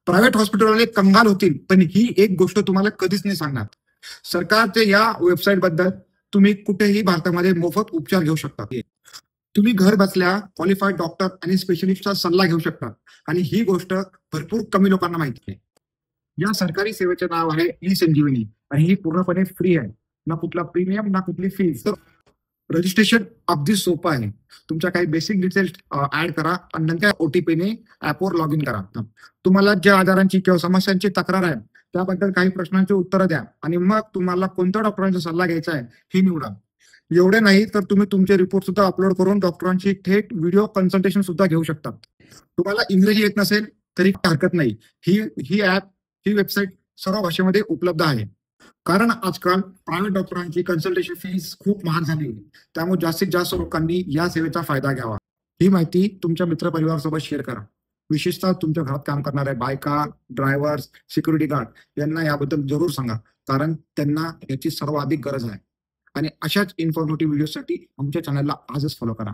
Private हॉस्पिटलवाले कंगाल होतील, पण ही एक गोष्ट तुम्हाला कधीच नाही सांगणार. सरकारच्या या वेबसाईट बद्दल तुम्ही कुठेही भारतामध्ये मोफत उपचार घेऊ शकता. तुम्ही घर बसल्या क्वालिफाईड डॉक्टर आणि स्पेशलिस्टचा सल्ला घेऊ शकता आणि ही गोष्ट भरपूर कमी लोकांना माहिती आहे. या सरकारी सेवेचे नाव आहे ई संजीवनी आणि ही पूर्णपणे फ्री आहे. ना कुठला प्रीमियम ना कुठली फीज. तर रजिस्ट्रेशन अगदी सोपं आहे. तुमच्या काही बेसिक डिटेल्स ऍड करा आणि नंतर ओटीपीने ऍपवर लॉग इन करा. तुम्हाला ज्या आजारांची किंवा समस्यांची तक्रार आहे त्याबद्दल काही प्रश्नांची उत्तरं द्या आणि मग तुम्हाला कोणत्या डॉक्टरांचा सल्ला घ्यायचा आहे हे निवडा. एवढे नाही तर तुम्ही तुमचे रिपोर्ट सुद्धा अपलोड करून डॉक्टरांची थेट व्हिडिओ कन्सल्टेशन सुद्धा घेऊ शकता. तुम्हाला इंग्रजी येत नसेल तरी काही हरकत नाही. ही ही ऍप ही वेबसाईट सर्व भाषेमध्ये उपलब्ध आहे. कारण आजकाल प्रायव्हेट डॉक्टरांची कन्सल्टेशन फीस खूप महाग झाली आहे. त्यामुळे जास्तीत जास्त लोकांनी या सेवेचा फायदा घ्यावा. ही माहिती तुमच्या मित्रपरिवारासोबत शेअर करा. विशेषतः तुमच्या घरात काम करणाऱ्या बायका, ड्रायव्हर्स, सिक्युरिटी गार्ड यांना याबद्दल जरूर सांगा. कारण त्यांना याची सर्वाधिक गरज आहे. आणि अशाच इन्फॉर्मेटिव्ह व्हिडिओसाठी आमच्या चॅनलला आजच फॉलो करा.